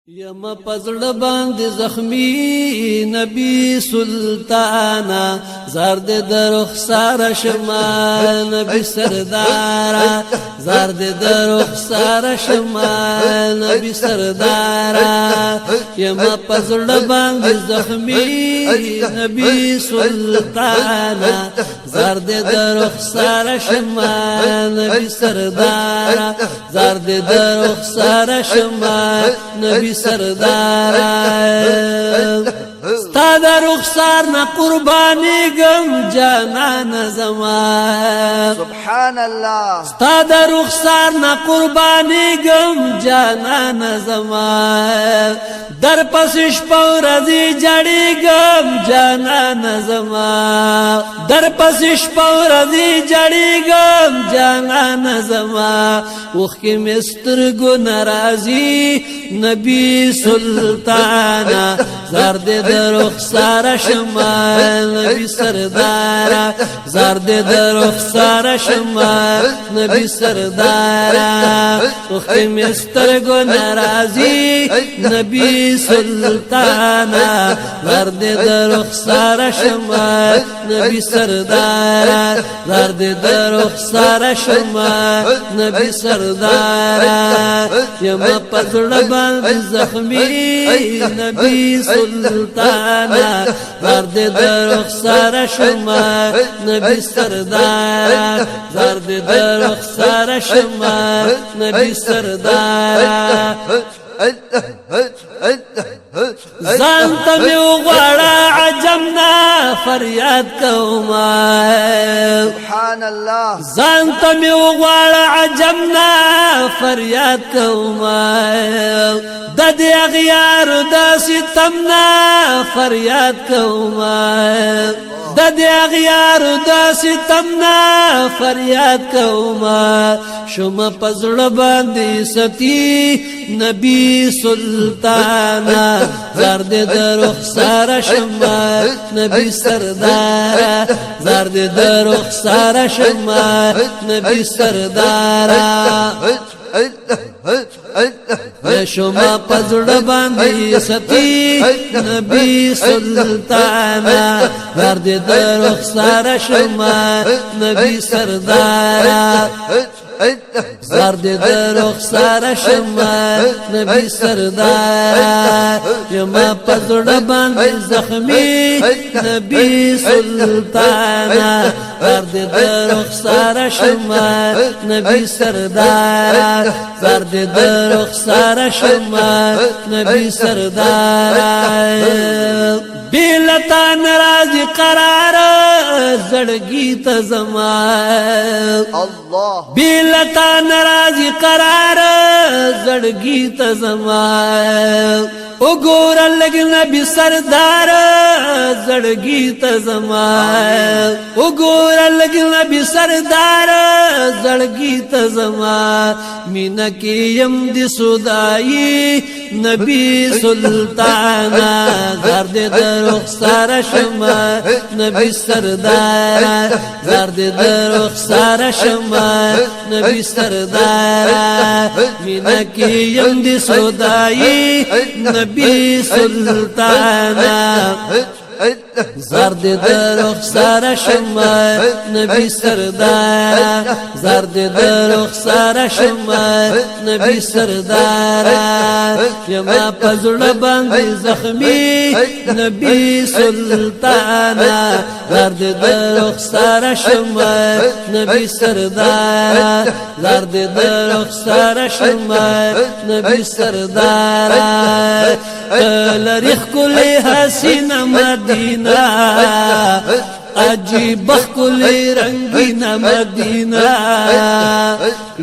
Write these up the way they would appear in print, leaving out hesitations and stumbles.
یم پزړه باندې زخمی نبی سلطانا زرد درخسار شما نبی سردارا زرد درخسار شما نبی سردارا یم پزړه باندې زخمی نبی سلطانا زرد درخسار شما نبی سردارا زرد درخسار شما نبی سردارا ستا دا رخسار نا قربانی گم جانان زمان سبحان الله ستا دا رخسار نا قربانی گم جانان زمان در پسش پورزی جڑی گم جانان زمان در پسش پورزی جڑی گم جانان زمان وخی مستر گو نرازی نبی سلطانا زرد درخسار شما نبی سردارا زرد درخسار شما نبی سردارا وخی مستر گو نرازی نبی سلطانا زرد درخسار شما نبی سردارا زرد درخسار شما نبی سردارا یم پزړه باندې زخمی نبی سلطانا زرد درخسار شما نبی سردارا زرد درخسار شما نبی سردارا زانتا میں اغوڑا عجمنا فریاد کوما سبحان الله زانتا میں اغوڑا عجمنا فریاد کوما دد اغیار دا ستمنا فریاد کوما دد اغیار دا ستمنا فریاد کوما شما پزړه باندې ستی نبی سلطانا زرد درخسار شما نبی سردارا زرد درخسار شما نبی سردارا شما پزړه باندې ستی نبی سلطانا زرد درخسار شما نبی سردارا زرد درخسار شما نبی سردارا یم پزړه باندې زخمی نبی سلطانا زرد درخسار شما نبی سردارا زرد درخسار شما نبی سردارا بیلتا نرازی قرار زړګی ته زمان الله بیلتا نرازی قرار زړګی ته زمان وګور لګ نبی سردار زړګی ته زمان وګور لګ نبی سردار زړګی ته زمان مینا کې يم دي سودای نبی سلطانا زرد درخسار شما نبی سردارا زرد درخسار شما نبی سردارا مینا کې يم دي سودای نبی سلطانا زرد درخسار شما نبی سردارا زرد درخسار شما نبی سردارا یم پزړه باندې زخمی نبی سلطانا زرد درخسار شما نبی سردارا زرد درخسار شما نبی سردارا لریخ کلی حسین مدینہ عجیب کلی رنگین مدینہ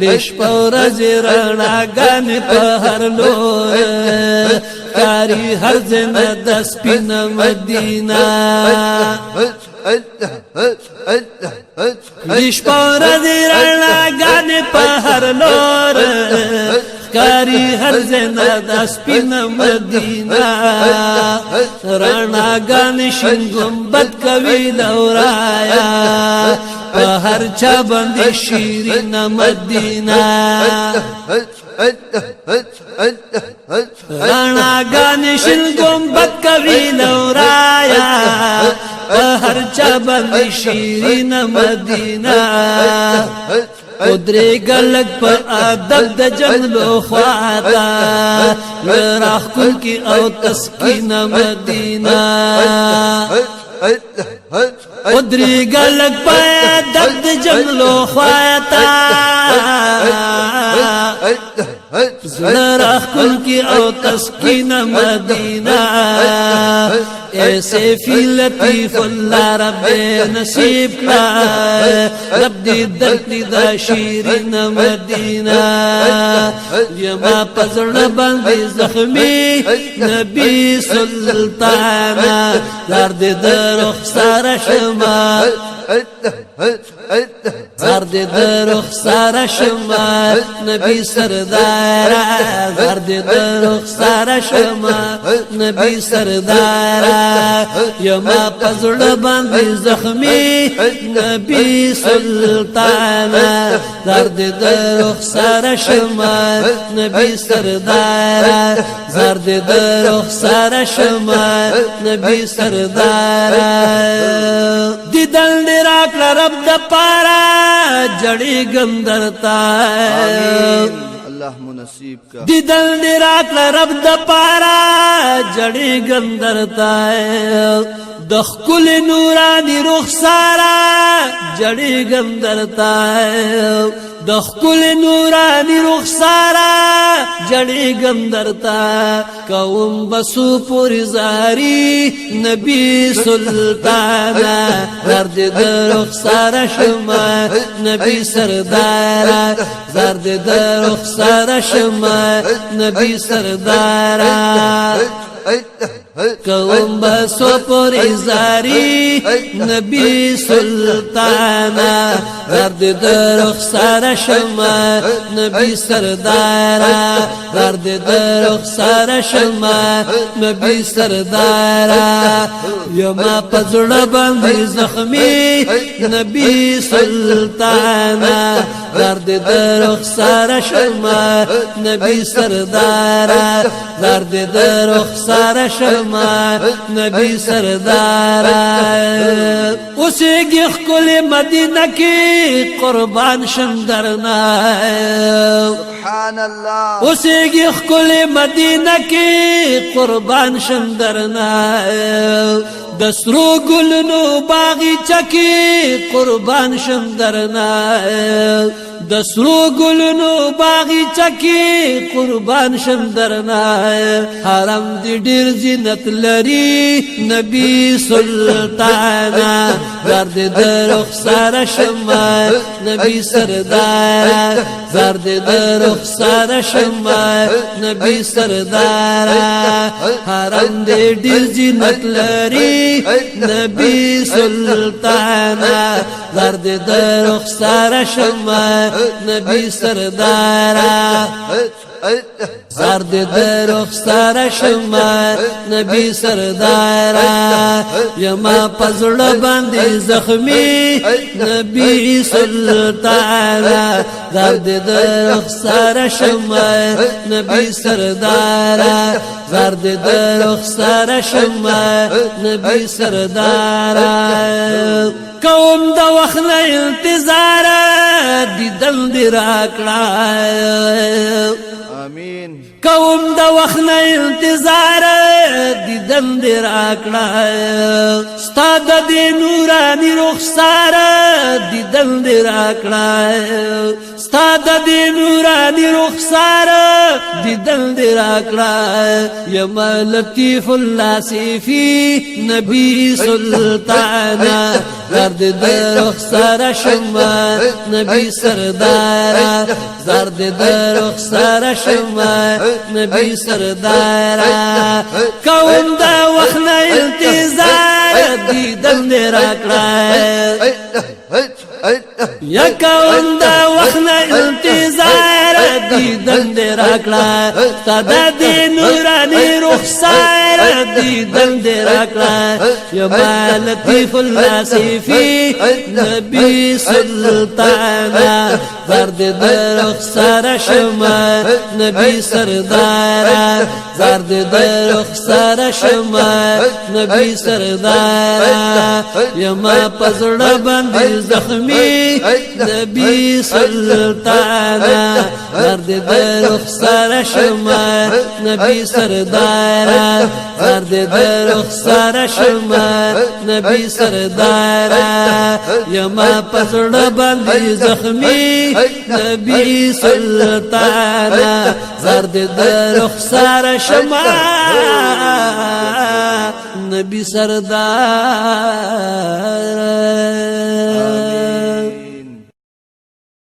لیش پورز رڼاګانې په هر لور کاری هر ځنه د سپین مدینہ لیش پورز رڼاګانې په هر لور کاری هر زنده د سپین مدینہ رڼاګانې شین ګمبد کوي لورایا په هر چا باندې شیرین مدینہ رانا گانی شل گنبد کوي لورایا هر چا باندې شیرین مدینہ قدرے گلک پر ادب د جنگلو خواتا راخ کن کی او تسکین مدینہ قدرے گلک پر ادب د جنگلو خواتا راخ کن کی او تسکین مدینہ ایسے فی لطیف اللہ رب نصیب کا رب دی دلکلی دا شیرین مدینہ یما پزڑ بندی زخمی نبی سلطانا درد در رخسار شما زرد در رخسار شما نبی سردارا زرد در رخسار شما نبی سردارا یما پزڑ باندې زخمی نبی سلطانا زرد در رخسار شما نبی سردارا زرد در رخسار شما نبی سردارا دیدل راک رب د پارا جڑی گندرتا اللہ منصیب کا دیدل راک رب د پارا جڑی گندرتا دخل نورانی رخسارا جڑی گندرتا دخل نورانی رخسارا جڑی گندرتا قوم بسو پوری زاری نبی سلطانا زرد در رخسار شما نبی سردارا زرد در رخسار شما نبی سردارا قوم بسو پوری زاری نبی سلطانا زرد در رخسار شما نبی سردارا زرد در رخسار شما نبی سردارا یما پزڑ باندې زخمی نبی سلطانا زرد در رخسار شما نبی سردارا زرد در رخسار شما نبی سردارا اسی گیخ کل مدینہ کی قربان شندرنا سبحان اللہ اسی گیخ کل مدینہ کی قربان شندرنا دسرو گلنو باغی چکی قربان شندرنا دسرو گلنو باغی چکی قربان شندرنا حرم دی ډیر زینت لري نبی سلطانا زرد در رخسار شما نبی سردارا زرد در رخسار شما نبی سردارا حرم دی ډیر زینت لري نبی سلطانا زرد در رخسار شما نبی سردارا زرد در رخسار شما نبی سردارا یما پزڑ باندې زخمی نبی سلطانا زرد در رخسار شما نبی سردارا زرد در رخسار شما نبی سردارا قوم د وخت نه انتظار دیدل دی راکړه آمین قوم د وخت نه انتظار دیدل دی راکړه ستاد دی نورانی رخسار دیدل دی راکړه ستاد دی نورانی رخسار دیدل دی راکړه یما لطیف الله سیفی نبی سلطانا زرد در رخسار شما نبی سردارا زرد در رخسار شما نبی سردارا قوم دا وخت نه انتظار دیدن دی راکړه یا قوم دا وخت نه انتظار دیدن دی راکړه ستاده دی نورانی رخسار دیدن دی راکړه یما لطیف الله سیفی نبی سلطانا زرد در رخسار شما نبی سردارا زرد در رخسار شما نبی سردارا یما پزړه باندې زخمی نبی سلطانا زرد در رخسار شما نبی سردارا زرد در رخسار شما نبی سردارا یما پزړه باندې زخمی نبی سلطانا زرد در رخسار شما نبی سردارا